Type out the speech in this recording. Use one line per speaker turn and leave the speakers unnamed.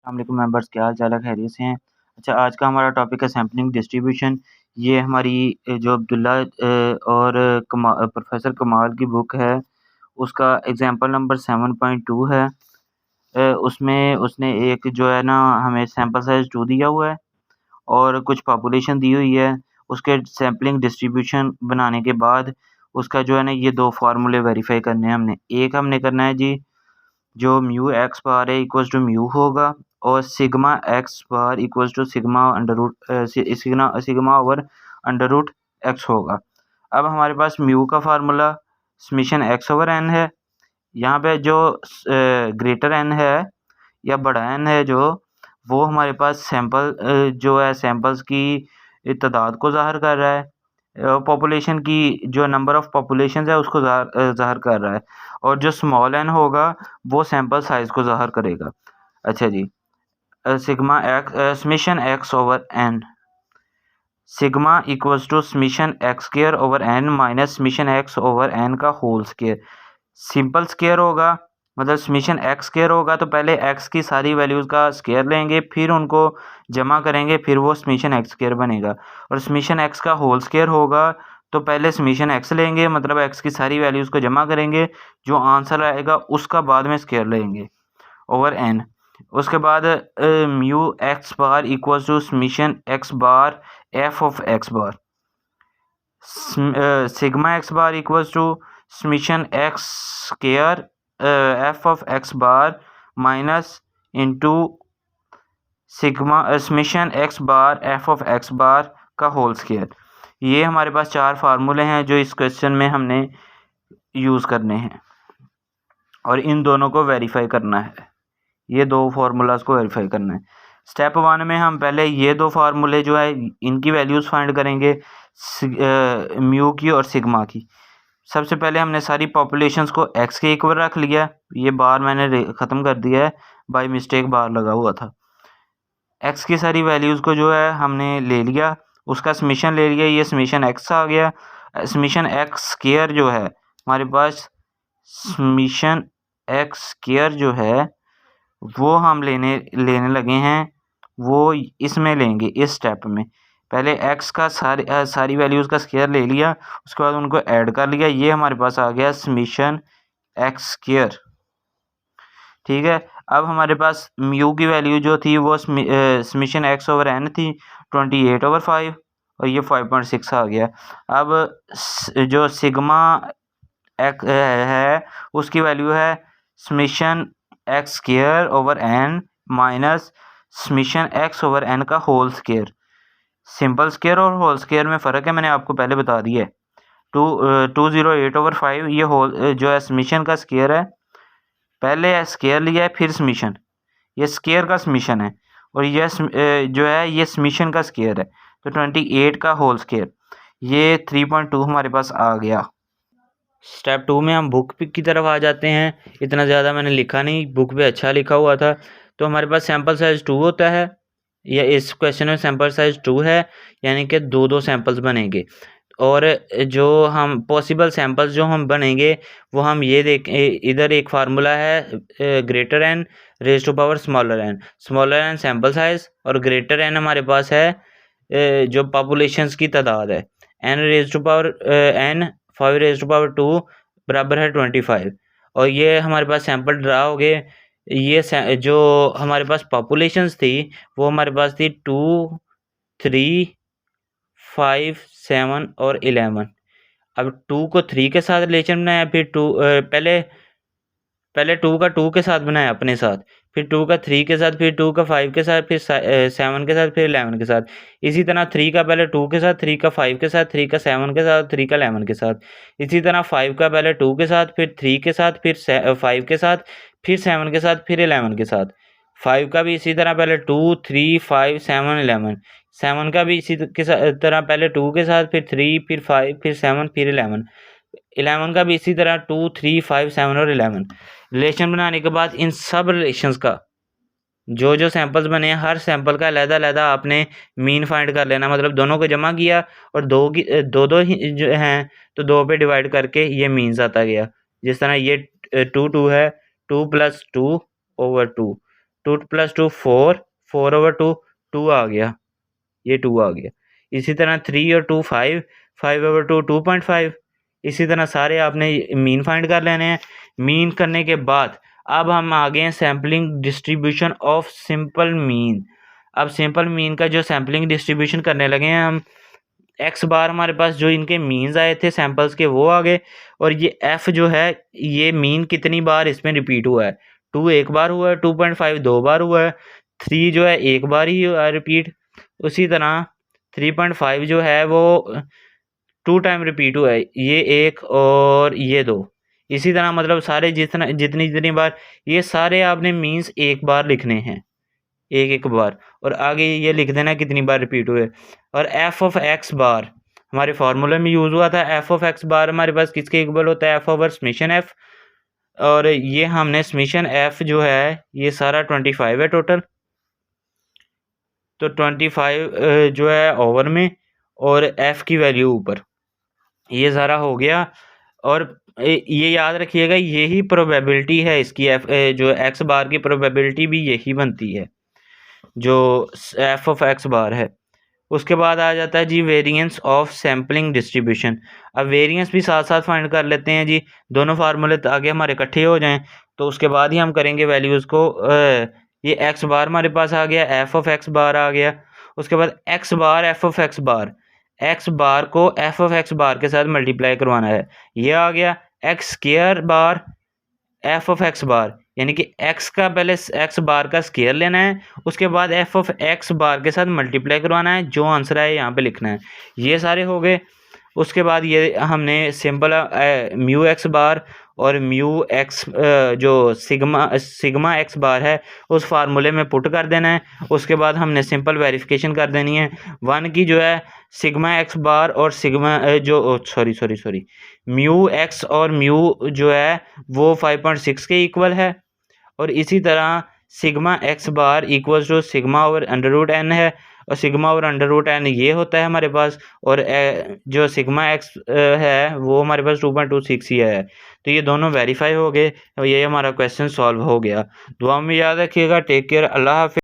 वालेकुम मेंबर्स, क्या हाल चाल है? खैरियत से हैं? अच्छा, आज का हमारा टॉपिक है सैम्पलिंग डिस्ट्रीब्यूशन। ये हमारी जो अब्दुल्ला और प्रोफेसर कमाल की बुक है, उसका एग्जांपल नंबर 7.2 है। उसमें उसने एक जो है ना हमें सैंपल साइज़ 2 दिया हुआ है और कुछ पॉपुलेशन दी हुई है। उसके सैम्पलिंग डिस्ट्रीब्यूशन बनाने के बाद उसका जो है ना ये 2 फार्मूले वेरीफ़ाई करने हैं हमने। एक हमने करना है जी, जो म्यू एक्स बार है इक्वल्स टू म्यू होगा और sigma x bar equals to sigma under root sigma over under root x होगा। अब हमारे पास म्यू का formula summation x over n है। यहाँ पे जो ग्रेटर एन है या बड़ा एन है जो, वो हमारे पास सैंपल जो है सैंपल्स की तादाद को ज़ाहिर कर रहा है। पॉपुलेशन की जो नंबर ऑफ़ पॉपुलेशंस है उसको ज़ाहिर कर रहा है और जो स्मॉल एन होगा वो सैंपल साइज़ को ज़ाहिर करेगा। अच्छा जी, sigma x summation x over n, sigma equals to summation x square over n minus summation x over n का होल स्क्वायर। सिंपल स्क्वायर होगा, मतलब समेशन एक्स स्क्वायर होगा तो पहले एक्स की सारी वैल्यूज़ का स्क्वायर लेंगे, फिर उनको जमा करेंगे, फिर वो समेशन एक्स स्क्वायर बनेगा। और समेशन एक्स का होल स्क्वायर होगा तो पहले समेशन एक्स लेंगे, मतलब एक्स की सारी वैल्यूज़ को जमा करेंगे, जो आंसर आएगा उसका बाद में स्क्वायर लेंगे ओवर एन। उसके बाद mu x bar equals to summation x bar f of x bar, sigma x bar equals to summation x square f of x bar minus into sigma summation x bar f of x bar का whole square. ये हमारे पास 4 फार्मूले हैं जो इस question में हमने use करने हैं और इन दोनों को वेरीफाई करना है। ये 2 फार्मूलाज को वेरीफाई करना है। स्टेप 1 में हम पहले ये 2 फार्मूले जो है इनकी वैल्यूज़ फाइंड करेंगे, म्यू की और सिग्मा की। सबसे पहले हमने सारी पॉपुलेशंस को एक्स के इक्वल रख लिया। ये बार मैंने ख़त्म कर दिया है, बाय मिस्टेक बार लगा हुआ था। एक्स की सारी वैल्यूज़ को जो है हमने ले लिया, उसका समेशन ले लिया, ये समेशन एक्स आ गया। समेशन एक्स स्क्वायर जो है हमारे पास, समेशन एक्स स्क्वायर जो है वो हम लेने लगे हैं, वो इसमें लेंगे इस स्टेप में। पहले एक्स का सारी वैल्यूज़ का स्क्वायर ले लिया, उसके बाद उनको ऐड कर लिया, ये हमारे पास आ गया समेशन एक्स स्क्वायर। ठीक है, अब हमारे पास म्यू की वैल्यू जो थी वो समेशन एक्स ओवर एन थी 28/5 और ये 5.6 आ गया। अब जो सिग्मा एक्स है उसकी वैल्यू है summation x square over n minus summation x over n का होल स्क्वायर। सिंपल स्क्वायर और होल स्क्वायर में फ़र्क है, मैंने आपको पहले बता दिया है। 208/5 ये होल जो है समेशन का स्क्वायर है, पहले स्क्वायर लिया है फिर समेशन, ये स्क्वायर का समेशन है और ये जो है ये समेशन का स्क्वायर है, तो 28 का होल स्क्वायर, ये 3.2 हमारे पास आ गया। स्टेप 2 में हम बुक की तरफ आ जाते हैं। इतना ज़्यादा मैंने लिखा नहीं, बुक पे अच्छा लिखा हुआ था। तो हमारे पास सैंपल साइज़ 2 होता है, या इस क्वेश्चन में सैंपल साइज़ 2 है, यानी कि 2 सैंपल्स बनेंगे। और जो हम पॉसिबल सैंपल्स जो हम बनेंगे वो हम ये इधर एक फार्मूला है, greater n raise to power smaller n sample size और ग्रेटर एन हमारे पास है जो पॉपुलेशंस की तादाद है, n raise to power n 5/2 बराबर है 25 और ये हमारे पास सैंपल ड्रा हो गए। ये जो हमारे पास पॉपुलेशंस थी वो हमारे पास थी 2, 3, 5, 7 और 11। अब 2 को 3 के साथ रिलेशन बनाया, फिर पहले 2 का 2 के साथ बनाया अपने साथ, फिर 2 का 3 के साथ, फिर 2 का 5 के साथ, फिर 7 के साथ, फिर 11 के साथ। इसी तरह 3 का पहले 2 के साथ, 3 का 5 के साथ, 3 का 7 के साथ, 3 का 11 के साथ। इसी तरह 5 का पहले 2 के साथ, फिर 3 के साथ, फिर 5 के साथ, फिर 7 के साथ, फिर 11 के साथ। 5 का भी इसी तरह पहले 2, 3, 5, 7, 11। 7 का भी इसी तरह पहले 2 के साथ, फिर 3, फिर 5, फिर 7, फिर 11। 11 का भी इसी तरह 2, 3, 5, 7 और 11। रिलेशन बनाने के बाद इन सब रिलेशंस का जो सैंपल्स बने हैं, हर सैंपल का अलग-अलग आपने मीन फाइंड कर लेना, मतलब दोनों को जमा किया और दो ही जो हैं तो 2 पे डिवाइड करके ये मीन्स आता गया। जिस तरह ये 2 है, 2 + 2/2 2 + 2 4, 4/2 2 आ गया, ये 2 आ गया। इसी तरह 3 और 2 5, 5/2 2.5। इसी तरह सारे आपने मीन फाइंड कर लेने हैं। मीन करने के बाद अब हम आ गए हैं sampling distribution of simple mean. अब सिंपल मीन का जो सैम्पलिंग डिस्ट्रीब्यूशन करने लगे हैं हम, एक्स बार हमारे पास जो इनके मीन्स आए थे सैंपल्स के वो आ गए, और ये एफ जो है ये मीन कितनी बार इसमें रिपीट हुआ है, 2 एक बार हुआ है, 2.5 2 बार हुआ है, 3 जो है एक बार ही हुआ है रिपीट। उसी तरह 3.5 जो है वो 2 टाइम रिपीट हुआ है, ये 1 और ये 2। इसी तरह मतलब सारे जितनी जितनी बार, ये सारे आपने मीन्स एक बार लिखने हैं, एक एक बार, और आगे ये लिख देना कितनी बार रिपीट हुए। और एफ ऑफ एक्स बार हमारे फार्मूले में यूज़ हुआ था। एफ ऑफ एक्स बार हमारे पास किसके इक्वल होता है, एफ ओवर समेशन एफ, और ये हमने समेशन एफ जो है ये सारा 25 है टोटल, तो 25 जो है ओवर में और एफ की वैल्यू ऊपर, ये सारा हो गया। और ये याद रखिएगा यही प्रोबेबिलिटी है इसकी, जो एक्स बार की प्रोबेबिलिटी भी यही बनती है जो एफ ऑफ एक्स बार है। उसके बाद आ जाता है जी वेरिएंस ऑफ सैम्पलिंग डिस्ट्रीब्यूशन। अब वेरिएंस भी साथ साथ फाइंड कर लेते हैं जी, दोनों फार्मूले आगे हमारे इकट्ठे हो जाएं, तो उसके बाद ही हम करेंगे वैल्यूज़ को। ये एक्स बार हमारे पास आ गया, एफ ऑफ एक्स बार आ गया। उसके बाद x bar f of x bar, x bar को एफ ऑफ एक्स बार के साथ मल्टीप्लाई करवाना है, ये आ गया। X square bar f of x bar, यानी कि एक्स का पहले एक्स बार का स्केयर लेना है, उसके बाद एफ ऑफ एक्स बार के साथ मल्टीप्लाई करवाना है, जो आंसर है यहाँ पे लिखना है। ये सारे हो गए। उसके बाद ये हमने सिंपल म्यू एक्स बार और म्यू एक्स जो सिग्मा एक्स बार है उस फार्मूले में पुट कर देना है। उसके बाद हमने सिंपल वेरिफिकेशन कर देनी है 1 की, जो है सिग्मा एक्स बार और सिग्मा सॉरी म्यू एक्स और म्यू जो है वो 5.6 के इक्वल है, और इसी तरह sigma x bar equals to sigma over under root n है, और sigma over under root n ये होता है हमारे पास, और जो सिग्मा एक्स है वो हमारे पास 2.26 ही है। तो ये दोनों वेरीफाई हो गए और ये हमारा क्वेश्चन सॉल्व हो गया। दुआ में याद रखिएगा। टेक केयर, अल्लाह हाफिज़।